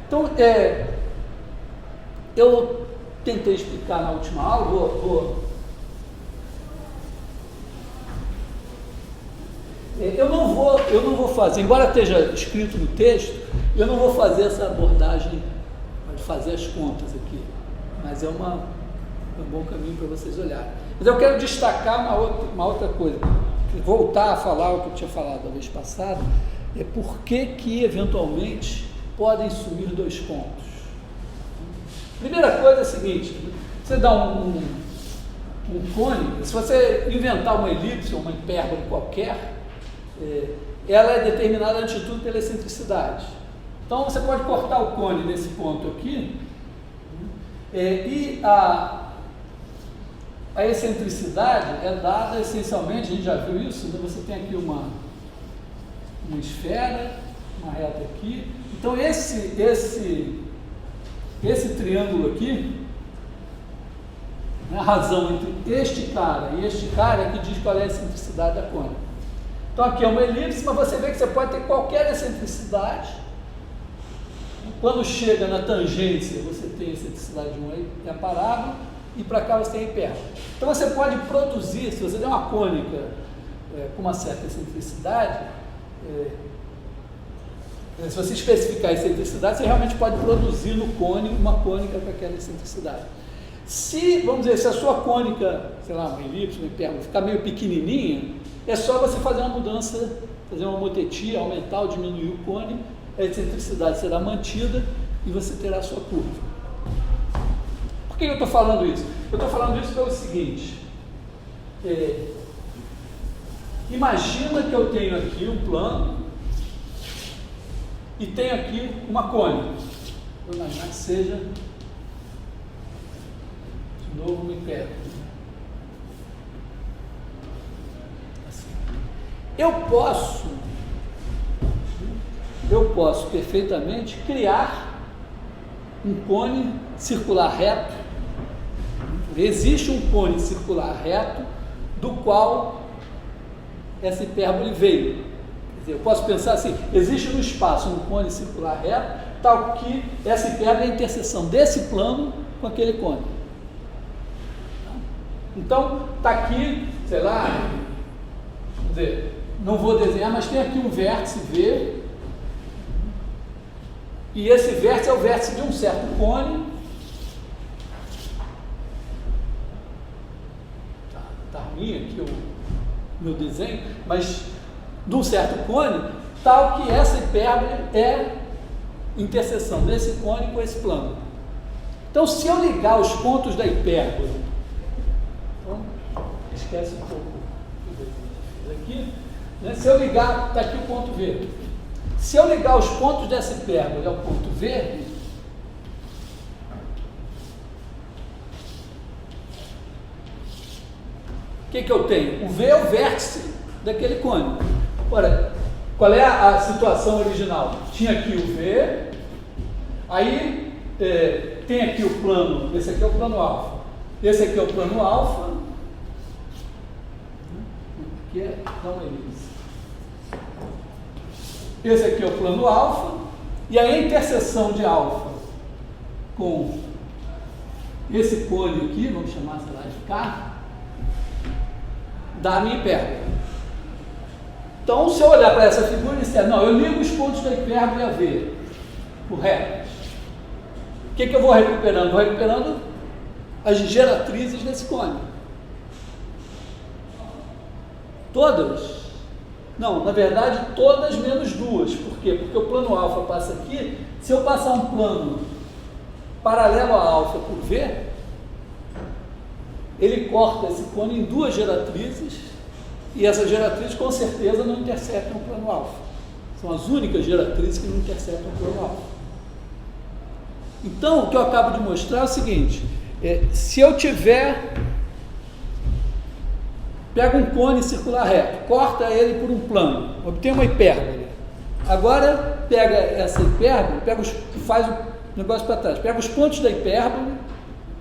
Então, eu tentei explicar na última aula, eu não vou fazer, embora esteja escrito no texto, eu não vou fazer essa abordagem de fazer as contas aqui, mas é um bom caminho para vocês olharem. Mas eu quero destacar uma outra coisa, voltar a falar o que eu tinha falado a vez passada, é por que eventualmente podem sumir 2 pontos. Primeira coisa é a seguinte: você dá um cone, se você inventar uma elipse ou uma hipérbole qualquer, ela é determinada antes de tudo pela excentricidade. Então você pode cortar o cone nesse ponto aqui, e a excentricidade é dada essencialmente, a gente já viu isso, né? Você tem aqui uma esfera, uma reta aqui. Então esse triângulo aqui, a razão entre este cara e este cara é que diz qual é a excentricidade da cônica. Então aqui é uma elipse, mas você vê que você pode ter qualquer excentricidade. Quando chega na tangência, você tem a excentricidade de uma parábola, e para cá você tem a hipérbole. Então você pode produzir, se você der uma cônica com uma certa excentricidade, se você especificar a excentricidade, você realmente pode produzir no cone uma cônica com aquela excentricidade. Se, vamos dizer, se a sua cônica, sei lá, uma elipse, uma hipérbole, ficar meio pequenininha, é só você fazer uma mudança, fazer uma motetia, aumentar ou diminuir o cone, a excentricidade será mantida e você terá a sua curva. Por que eu estou falando isso? Eu estou falando isso pelo seguinte: imagina que eu tenho aqui um plano e tenho aqui uma cônica. Vou imaginar que seja, de novo, uma hipérbole. Assim. Eu posso perfeitamente criar um cone circular reto. Existe um cone circular reto do qual essa hipérbole veio. Quer dizer, eu posso pensar assim: existe no espaço um cone circular reto, tal que essa hipérbole é a interseção desse plano com aquele cone. Então, está aqui, sei lá, vamos dizer, não vou desenhar, mas tem aqui um vértice V, e esse vértice é o vértice de um certo cone. Está ruim aqui o meu desenho, mas de um certo cone, tal que essa hipérbole é interseção desse cone com esse plano. Então, se eu ligar os pontos da hipérbole, então, esquece um pouco aqui, né? Se eu ligar, está aqui o ponto V. Se eu ligar os pontos dessa hipérbole ao ponto V, o que eu tenho? O V é o vértice daquele cone. Ora, qual é a situação original? Tinha aqui o V, aí tem aqui o plano, esse aqui é o plano alfa, esse aqui é o plano alfa, aqui é, dá uma elipse. Esse aqui é o plano alfa, e a interseção de alfa com esse cone aqui, vamos chamar, sei lá, de K, dá a minha hipérbole. Então, se eu olhar para essa figura e disser, não, eu ligo os pontos da hipérbole a V, correto? O que eu vou recuperando? Vou recuperando as geratrizes desse cone. Todas? Não, na verdade, todas menos duas. Por quê? Porque o plano alfa passa aqui. Se eu passar um plano paralelo a alfa por V, ele corta esse cone em duas geratrizes, e essas geratrizes com certeza não interceptam o plano alfa. São as únicas geratrizes que não interceptam o plano alfa. Então, o que eu acabo de mostrar é o seguinte: se eu tiver, pega um cone circular reto, corta ele por um plano, obtém uma hipérbole. Agora, pega essa hipérbole, faz o negócio para trás, pega os pontos da hipérbole,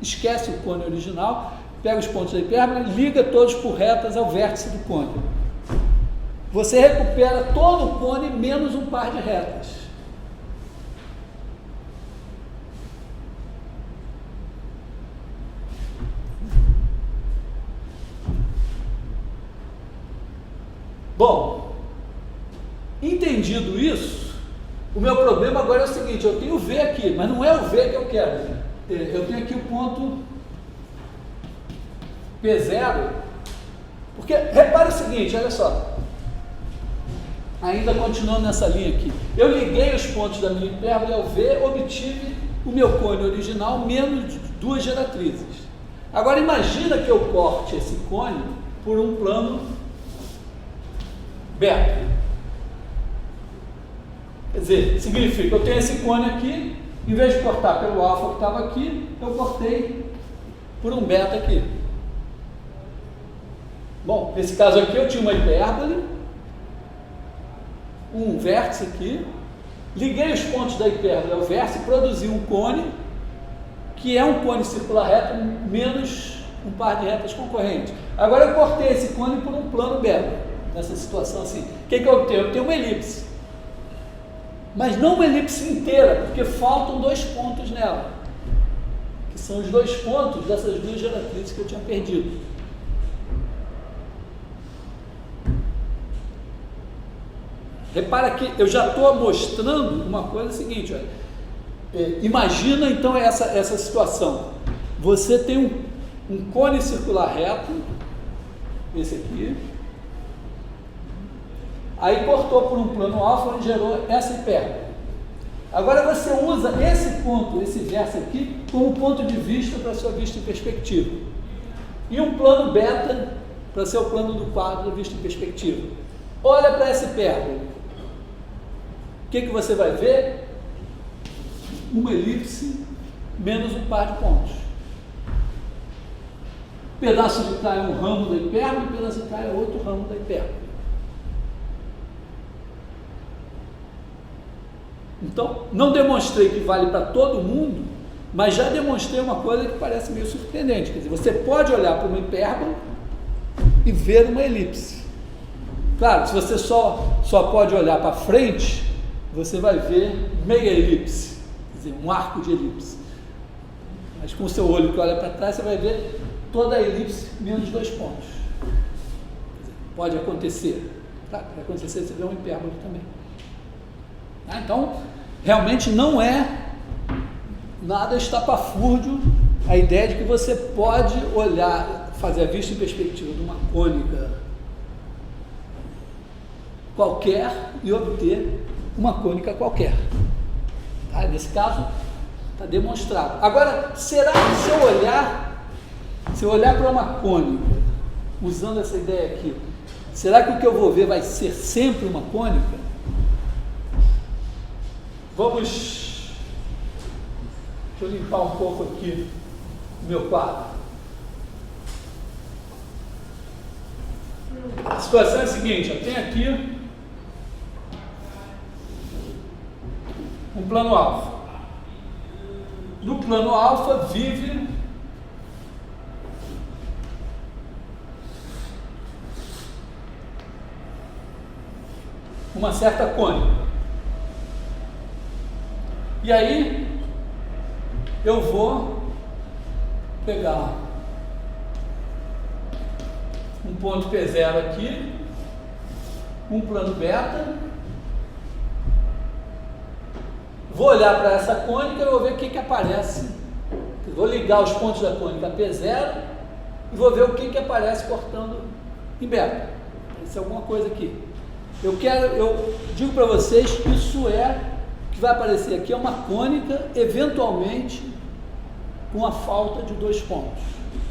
esquece o cone original, pega os pontos da hipérbole, liga todos por retas ao vértice do cone. Você recupera todo o cone menos um par de retas. Bom, entendido isso, o meu problema agora é o seguinte: eu tenho V aqui, mas não é o V que eu quero. Eu tenho aqui o ponto P0, porque repare o seguinte, olha só, ainda continuando nessa linha aqui, eu liguei os pontos da minha hipérbole ao V, obtive o meu cone original menos duas geratrizes. Agora imagina que eu corte esse cone por um plano beta. Quer dizer, significa que eu tenho esse cone aqui, em vez de cortar pelo alfa que estava aqui, eu cortei por um beta aqui. Bom, nesse caso aqui eu tinha uma hipérbole, um vértice aqui, liguei os pontos da hipérbole ao vértice e produzi um cone, que é um cone circular reto menos um par de retas concorrentes. Agora eu cortei esse cone por um plano beta, nessa situação assim. O que eu obtenho? Eu obtenho uma elipse. Mas não uma elipse inteira, porque faltam dois pontos nela, que são os dois pontos dessas duas geratrizes que eu tinha perdido. Repara que eu já estou mostrando uma coisa seguinte, olha. Imagina então essa situação. Você tem um cone circular reto, esse aqui, aí cortou por um plano alfa e gerou essa hipérbole. Agora você usa esse ponto, esse vértice aqui, como ponto de vista para a sua vista em perspectiva. E um plano beta para ser o plano do quadro visto em perspectiva. Olha para essa hipérbole. O que você vai ver? Uma elipse menos um par de pontos. Pedaço de cá é um ramo da hipérbole, pedaço de cá é outro ramo da hipérbole. Então, não demonstrei que vale para todo mundo, mas já demonstrei uma coisa que parece meio surpreendente. Quer dizer, você pode olhar para uma hipérbole e ver uma elipse. Claro, se você só pode olhar para frente, você vai ver meia elipse, quer dizer, um arco de elipse. Mas com o seu olho que olha para trás, você vai ver toda a elipse menos dois pontos. Quer dizer, pode acontecer. Tá? Pode acontecer, você vê uma hipérbole também. Então, realmente não é nada estapafúrdio a ideia de que você pode olhar, fazer a vista em perspectiva de uma cônica qualquer e obter uma cônica qualquer. Tá? Nesse caso, está demonstrado. Agora, será que se eu olhar para uma cônica, usando essa ideia aqui, será que o que eu vou ver vai ser sempre uma cônica? Deixa eu limpar um pouco aqui o meu quadro. A situação é a seguinte, eu tenho aqui um plano alfa. No plano alfa vive uma certa cônica. E aí, eu vou pegar um ponto P0 aqui, um plano beta, vou olhar para essa cônica e vou ver o que aparece. Vou ligar os pontos da cônica P0 e vou ver o que aparece cortando em beta. Aparece alguma coisa aqui. Eu digo para vocês que isso que vai aparecer aqui é uma cônica, eventualmente, com a falta de dois pontos,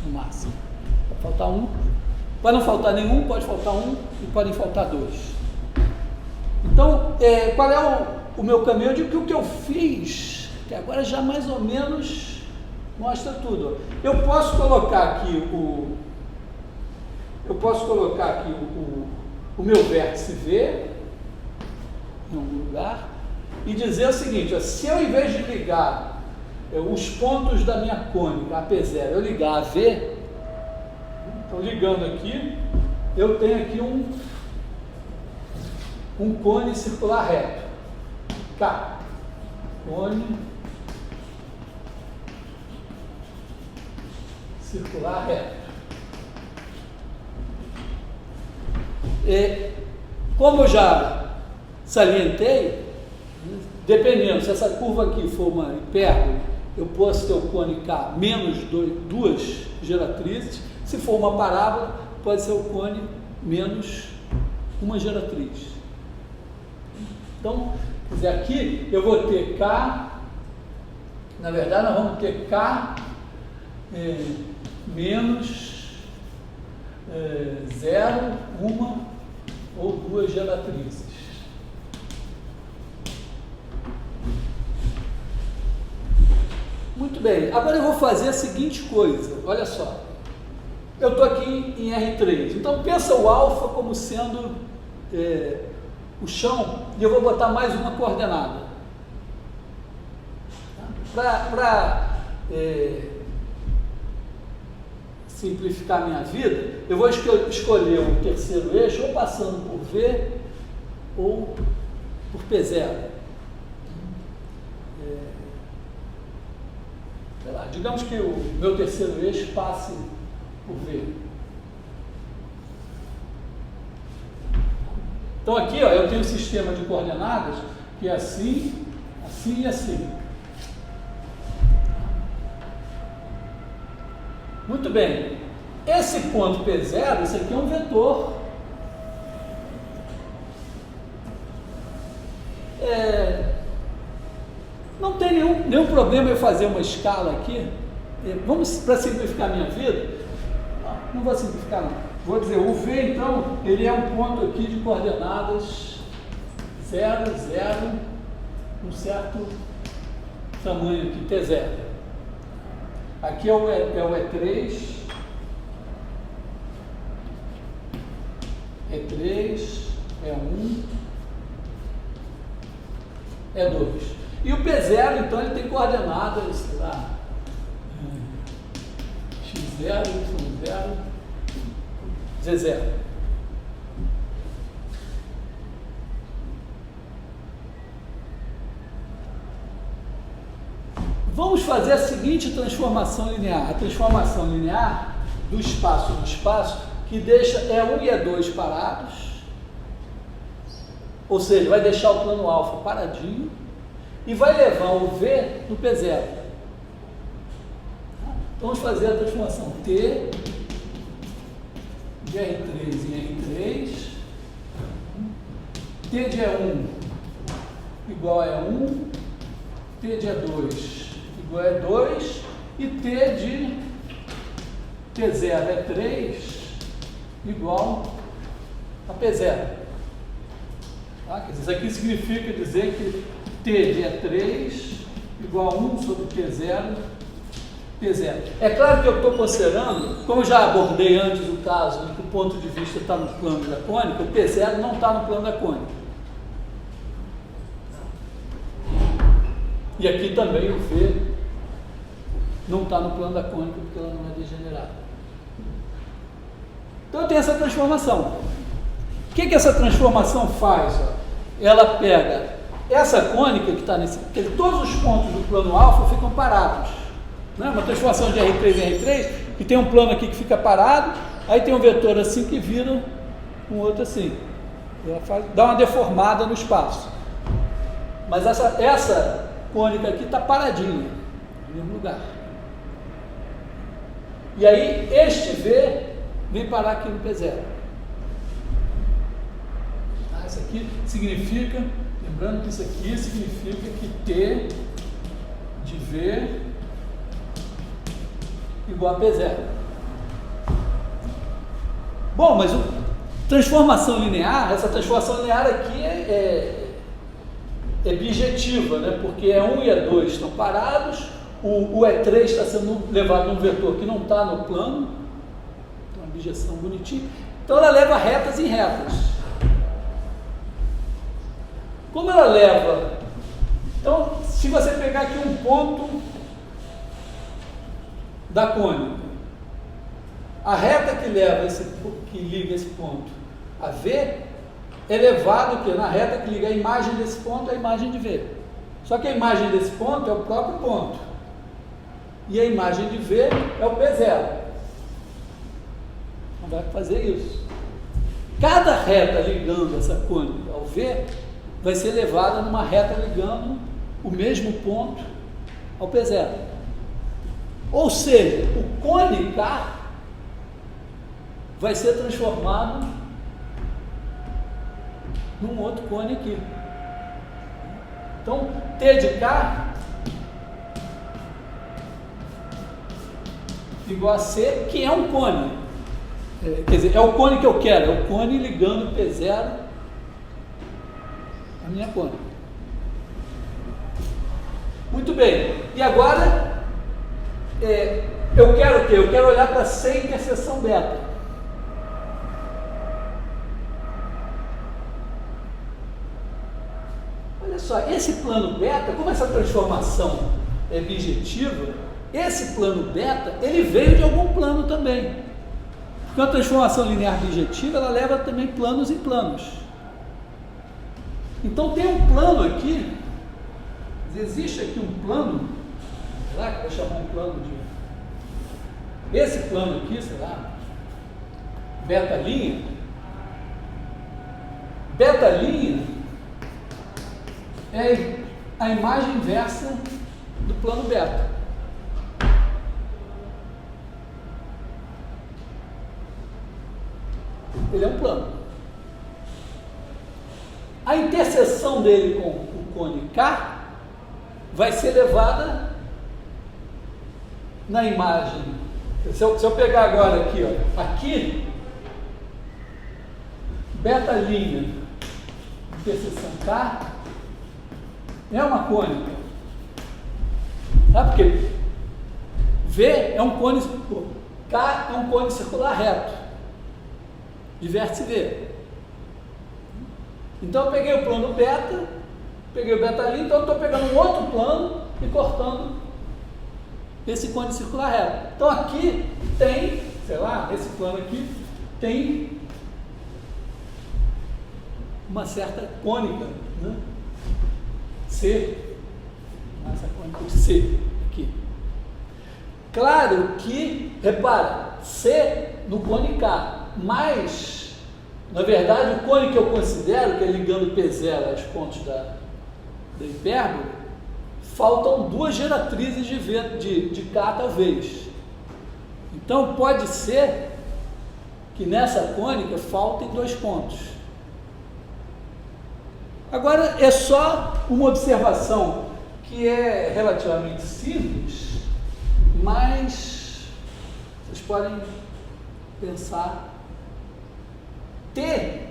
no máximo. Pode faltar um, pode não faltar nenhum, pode faltar um e podem faltar dois. Então, qual é o meu caminho? Eu digo que o que eu fiz, que agora já mais ou menos mostra tudo. Eu posso colocar aqui o meu vértice V em algum lugar e dizer o seguinte, se eu, em vez de ligar os pontos da minha cônica, a P0, eu ligar a V, então ligando aqui, eu tenho aqui um cone circular reto, K, cone circular reto. Como eu já salientei, dependendo, se essa curva aqui for uma hipérbole, eu posso ter o cone K menos duas geratrizes. Se for uma parábola, pode ser o cone menos uma geratriz. Então, quer dizer, aqui eu vou ter K, na verdade nós vamos ter K menos 0, uma ou duas geratrizes. Muito bem, agora eu vou fazer a seguinte coisa, olha só. Eu estou aqui em R3, então pensa o alfa como sendo o chão, e eu vou botar mais uma coordenada. Para simplificar a minha vida, eu vou escolher o terceiro eixo, ou passando por V, ou por P0. Sei lá, digamos que o meu terceiro eixo passe por V. Então aqui, ó, eu tenho um sistema de coordenadas que é assim, assim e assim. Muito bem. Esse ponto P0, esse aqui é um vetor. Não tem nenhum problema eu fazer uma escala aqui. Vamos, para simplificar a minha vida, não vou simplificar não. Vou dizer, o V então, ele é um ponto aqui de coordenadas 0, 0, um certo tamanho aqui, T0. Aqui é o E3, E3, E1, E2. E o P0, então, ele tem coordenadas, sei lá, X0, Y0, Z0. Vamos fazer a seguinte transformação linear. A transformação linear do espaço no espaço, que deixa E1 e E2 parados, ou seja, vai deixar o plano alfa paradinho, e vai levar o V no P0. Vamos fazer a transformação T de R3 em R3, T de E1 igual a E1, T de E2 igual a E2, e T de T0 E3 igual a P0. Tá? Quer dizer, isso aqui significa dizer que T de E3 igual a 1 sobre P0, P0. É claro que eu estou considerando, como eu já abordei antes o caso em que o ponto de vista está no plano da cônica, o P0 não está no plano da cônica. E aqui também o V não está no plano da cônica porque ela não é degenerada. Então eu tenho essa transformação. O que essa transformação faz? Ela pega essa cônica que está nesse... Todos os pontos do plano alfa ficam parados. Né? Uma transformação de R3 em R3, que tem um plano aqui que fica parado, aí tem um vetor assim que vira um outro assim. Ela dá uma deformada no espaço. Mas essa cônica aqui está paradinha, no mesmo lugar. E aí este V vem parar aqui no P0. Isso aqui significa... Lembrando que isso aqui significa que T de V igual a P0. Bom, mas transformação linear, essa transformação linear aqui é bijetiva, né? Porque E1 e E2 estão parados, o E3 está sendo levado num vetor que não está no plano, então uma bijeção bonitinha, então ela leva retas em retas. Como ela leva? Então, se você pegar aqui um ponto da cônica, a reta que liga esse ponto a V é levado que na reta que liga a imagem desse ponto à imagem de V. Só que a imagem desse ponto é o próprio ponto. E a imagem de V é o P0. Então vai fazer isso. Cada reta ligando essa cônica ao V vai ser levada numa reta ligando o mesmo ponto ao P0. Ou seja, o cone K vai ser transformado num outro cone aqui. Então, T de K igual a C, que é um cone. Quer dizer, é o cone que eu quero, é o cone ligando P0 à minha cone. Muito bem. E agora, eu quero o quê? Eu quero olhar para C interseção beta. Olha só, esse plano beta, como essa transformação é bijetiva, esse plano beta, ele veio de algum plano também. Porque a transformação linear bijetiva, ela leva também planos em planos. Então tem um plano aqui, existe aqui um plano, será que eu vou chamar um plano de... Esse plano aqui, sei lá, beta linha. Beta linha é a imagem inversa do plano beta. Ele é um plano. A interseção dele com o cone K vai ser levada na imagem. Se eu pegar agora aqui, ó, aqui, beta linha, interseção K, é uma cônica. Sabe por quê? V é um cone, K é um cone circular reto, de vértice V. Então eu peguei o plano beta, peguei o beta linha, então eu estou pegando um outro plano e cortando esse cone circular reto. Então aqui tem, sei lá, esse plano aqui tem uma certa cônica, né? C, essa cônica de C aqui. Claro que, repara, C no cone K, mas, na verdade, o cone que eu considero, que é ligando P0 aos pontos da hipérbole, faltam duas geratrizes de K talvez. Então, pode ser que nessa cônica faltem dois pontos. Agora, é só uma observação que é relativamente simples, mas vocês podem pensar. T,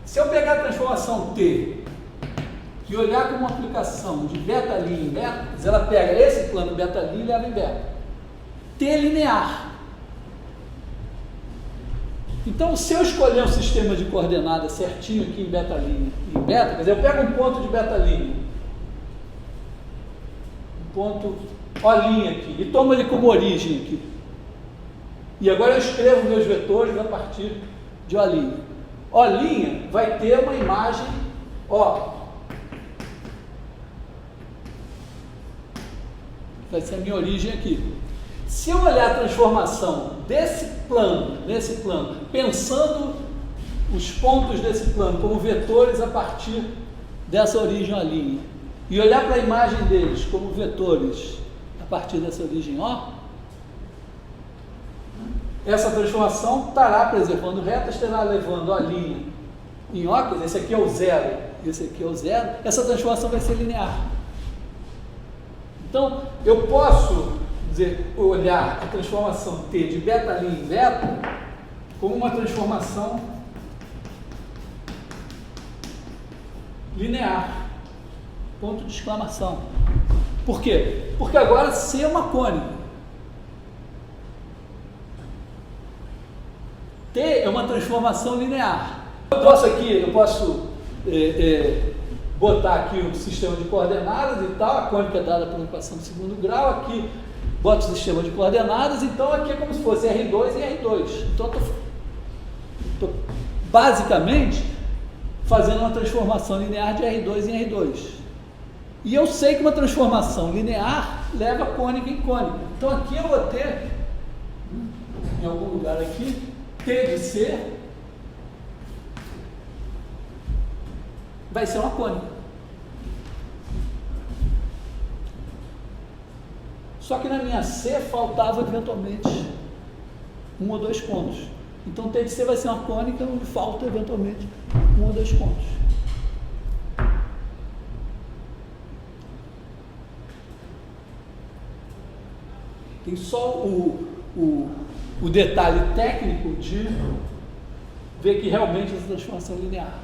se eu pegar a transformação T e olhar como uma aplicação de beta linha em beta, ela pega esse plano beta linha e leva em beta. T é linear. Então, se eu escolher um sistema de coordenadas certinho aqui em beta linha e em beta, quer dizer, eu pego um ponto de beta linha, um ponto O' aqui, e tomo ele como origem aqui. E agora eu escrevo meus vetores a partir de O'. O' vai ter uma imagem O. Vai ser a minha origem aqui. Se eu olhar a transformação desse plano, nesse plano, pensando os pontos desse plano como vetores a partir dessa origem O', e olhar para a imagem deles como vetores a partir dessa origem O, essa transformação estará preservando retas, estará levando O' em O, quer dizer, esse aqui é o zero, esse aqui é o zero, essa transformação vai ser linear. Então, eu posso olhar a transformação T de beta linha em beta como uma transformação linear. Ponto de exclamação. Por quê? Porque agora C é uma cônica. T é uma transformação linear. Eu posso botar aqui um sistema de coordenadas e tal, a cônica é dada por uma equação de segundo grau, aqui boto o sistema de coordenadas, então aqui é como se fosse R2 e R2. Então eu estou basicamente fazendo uma transformação linear de R2 em R2. E eu sei que uma transformação linear leva cônica em cônica. Então aqui eu vou ter, em algum lugar aqui, T de C vai ser uma cônica. Só que na minha C faltava eventualmente um ou dois pontos. Então T de C vai ser uma cônica onde falta eventualmente um ou dois pontos. Tem só o detalhe técnico de ver que realmente essa transformação é linear.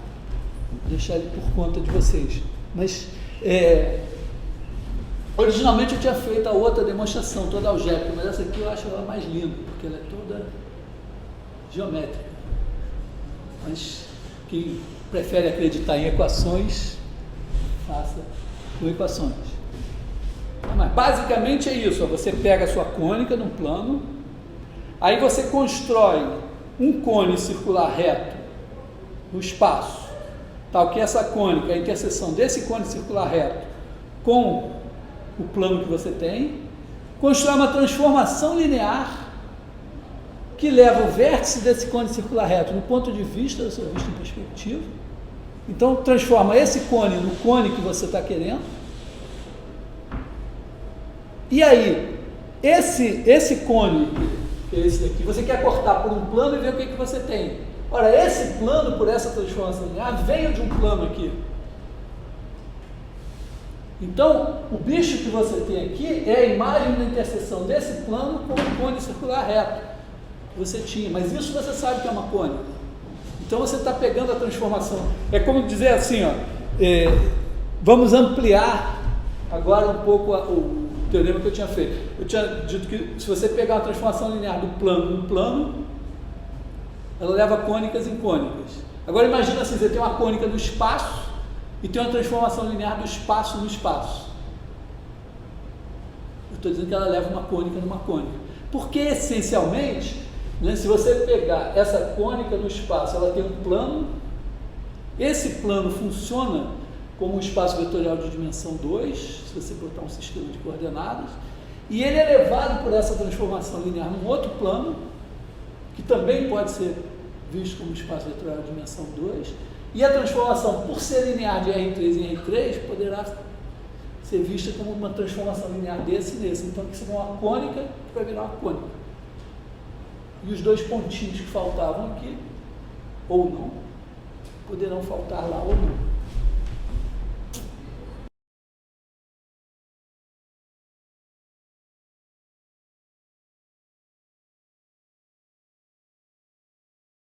Vou deixar ele por conta de vocês. Mas, originalmente eu tinha feito a outra demonstração, toda algébrica, mas essa aqui eu acho ela mais linda, porque ela é toda geométrica. Mas quem prefere acreditar em equações, faça com equações. Mas basicamente é isso, ó, você pega a sua cônica num plano, aí você constrói um cone circular reto no espaço, tal que essa cônica, a interseção desse cone circular reto com o plano que você tem, constrói uma transformação linear que leva o vértice desse cone circular reto no ponto de vista, da sua vista em perspectiva. Então transforma esse cone no cone que você está querendo. E aí, esse cone, esse daqui, você quer cortar por um plano e ver o que você tem. Ora, esse plano, por essa transformação linear, veio de um plano aqui. Então, o bicho que você tem aqui é a imagem da interseção desse plano com o cone circular reto que você tinha. Mas isso você sabe que é uma cônica. Então, você está pegando a transformação. É como dizer assim, ó, vamos ampliar agora um pouco o teorema que eu tinha feito. Eu tinha dito que se você pegar a transformação linear do plano no plano, ela leva cônicas em cônicas. Agora imagina assim, você tem uma cônica no espaço e tem uma transformação linear do espaço no espaço. Eu estou dizendo que ela leva uma cônica numa cônica. Porque essencialmente, né, se você pegar essa cônica no espaço, ela tem um plano, esse plano funciona como um espaço vetorial de dimensão 2, se você botar um sistema de coordenadas, e ele é levado por essa transformação linear num outro plano, que também pode ser visto como espaço vetorial de dimensão 2, e a transformação, por ser linear de R3 em R3, poderá ser vista como uma transformação linear desse e nesse. Então aqui você tem uma cônica que vai virar uma cônica. E os dois pontinhos que faltavam aqui, ou não, poderão faltar lá ou não.